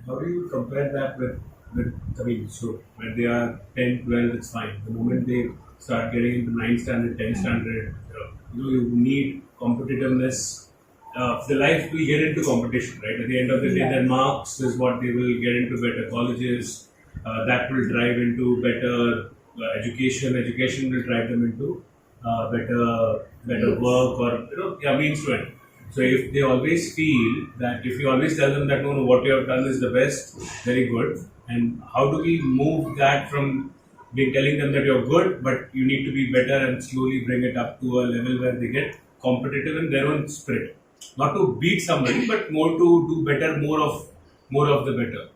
how do you compare that with, I mean, so when they are 10, 12, it's fine. The moment they start getting into 9th standard, 10th standard, you need competitiveness. The life will get into competition, right? At the end of the day, Yeah. their marks is what they will get into better colleges. That will drive into better education. Education will drive them into better Yes. work or yeah, means to end. So if they always feel that if you always tell them that no, what you have done is the best, very good. And how do we move that from being telling them that you're good, but you need to be better and slowly bring it up to a level where they get competitive in their own spirit, not to beat somebody, but more to do better, more of the better.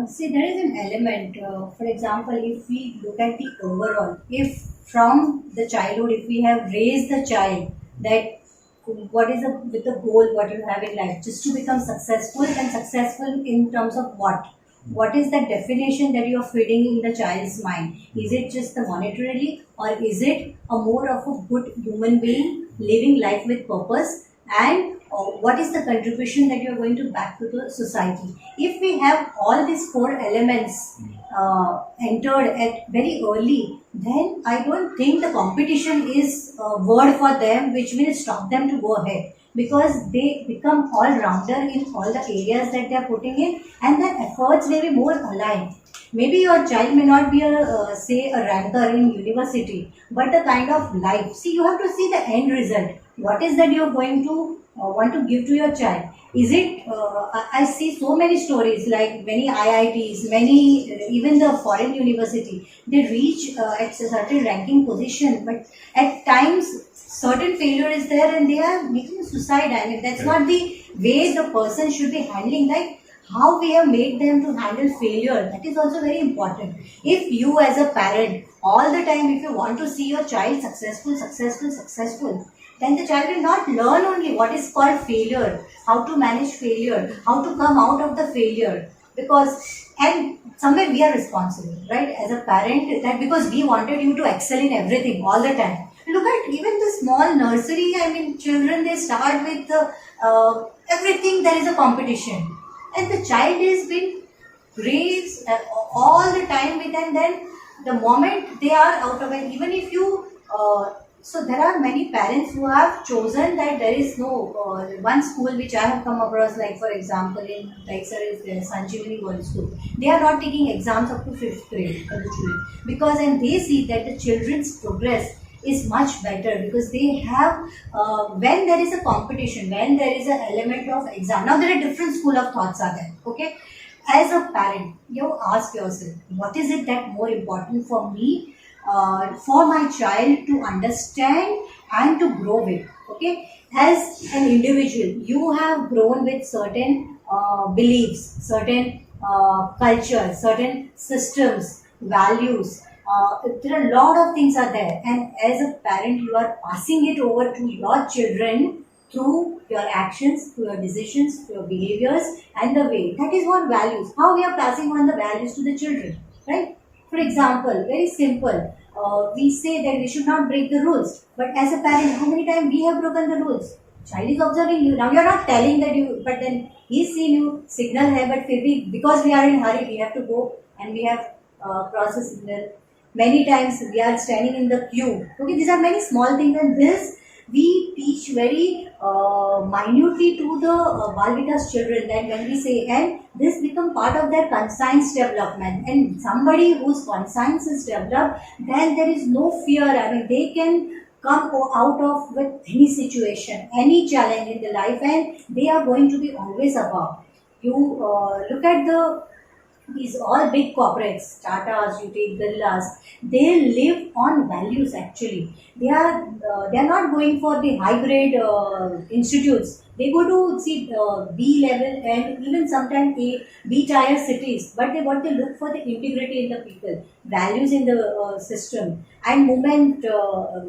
See, there is an element. For example, if we look at the overall, if from the childhood, if we have raised the child that what is the with the goal what you have in life, just to become successful and successful in terms of what? What is the definition that you are feeding in the child's mind? Is it just the monetarily, or is it a more of a good human being living life with purpose? And what is the contribution that you are going to back to the society? If we have all these four elements entered at very early, then I don't think the competition is a word for them which will stop them to go ahead, because they become all rounder in all the areas that they are putting in, and their efforts may be more aligned. Maybe your child may not be a say a ranker in university, but the kind of life, see, you have to see the end result. What is that you're going to want to give to your child? Is it I see so many stories, like many IITs, many even the foreign university, they reach at a certain ranking position, but at times certain failure is there and they are making suicide. I mean, that's not the way the person should be handling. Like, how we have made them to handle failure, that is also very important. If you as a parent all the time, if you want to see your child successful, successful, successful, then the child will not learn only what is called failure, how to manage failure, how to come out of the failure. Because, and somewhere we are responsible, right, as a parent, that because we wanted you to excel in everything all the time. Look at even the small nursery, I mean, children, they start with everything, there is a competition, and the child is been raised all the time with, and then the moment they are out of it, even if you so there are many parents who have chosen that there is no one school which I have come across, like for example in Daisar is there Sanjeevani Girls School. They are not taking exams up to fifth grade for the children, because and they see that the children's progress is much better, because they have when there is a competition, when there is an element of exam. Now there are different school of thoughts are there. Okay, as a parent, you ask yourself, what is it that more important for me, for my child to understand and to grow with? Okay, as an individual, you have grown with certain beliefs, certain culture, certain systems, values. There are a lot of things are there, and as a parent, you are passing it over to your children through your actions, through your decisions, through your behaviors, and the way. That is what values. How we are passing on the values to the children, right? For example, very simple. We say that we should not break the rules, but as a parent, how many times we have broken the rules? Child is observing you. Now you are not telling that you, but then he's seen you signal here, but maybe because we are in hurry, we have to go and we have crossed the signal. Many times we are standing in the queue. Okay, these are many small things, and this we teach very minutely to the Balvikas children, that when we say, and this become part of their conscience development, and somebody whose conscience is developed, then there is no fear. I mean, they can come out of with any situation, any challenge in the life, and they are going to be always above. You look at the these all big corporates, Tatas, you take Birlas, they live on values actually. They are not going for the high grade institutes. They go to see B level and even sometimes A B tier cities, but they what they look for the integrity in the people, values in the system, and moment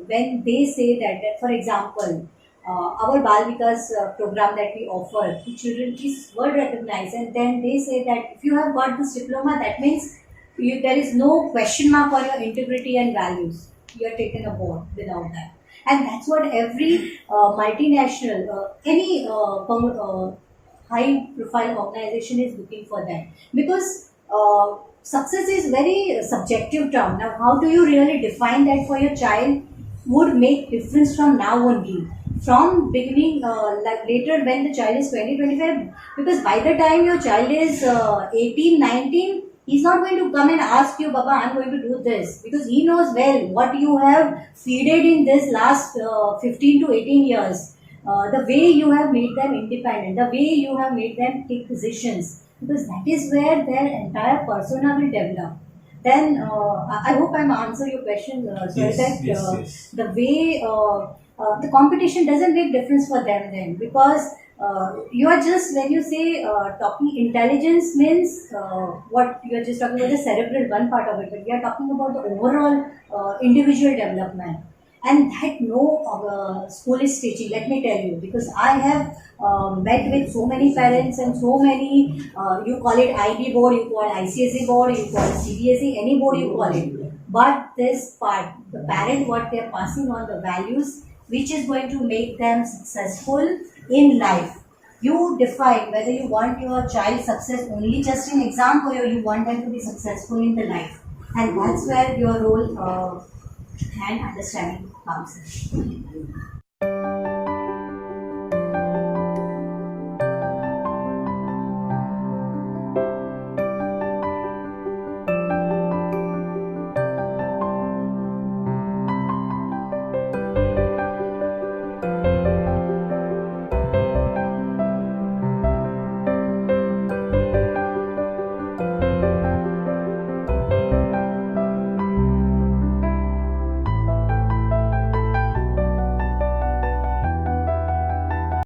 when they say that for example, our Bal Vikas program that we offer to children is world recognized, and then they say that if you have got this diploma, that means there is no question mark on your integrity and values. You are taken aboard without that, and that's what every multinational, any high profile organization is looking for that, because success is very subjective term. Now how do you really define that for your child would make difference from now only, from beginning, like later when the child is 20, 25, because by the time your child is 18, 19, he's not going to come and ask you, Baba, I'm going to do this, because he knows well what you have feeded in this last 15 to 18 years, the way you have made them independent, the way you have made them take decisions, because that is where their entire persona will develop. Then I hope I'm answering your question. So Yes, that yes, yes. the way the competition doesn't make difference for them then, because you are just, when you say talking intelligence means what you are just talking about the cerebral one part of it, but we are talking about the overall individual development, and that no school is teaching, let me tell you, because I have met with so many parents and so many, you call it IB board, you call it ICSE board, you call it CBSE, any board you call it, but this part, the parent, what they are passing on, the values which is going to make them successful in life. You define whether you want your child success only just in exam, or you want them to be successful in the life, and that's where your role and understanding comes in.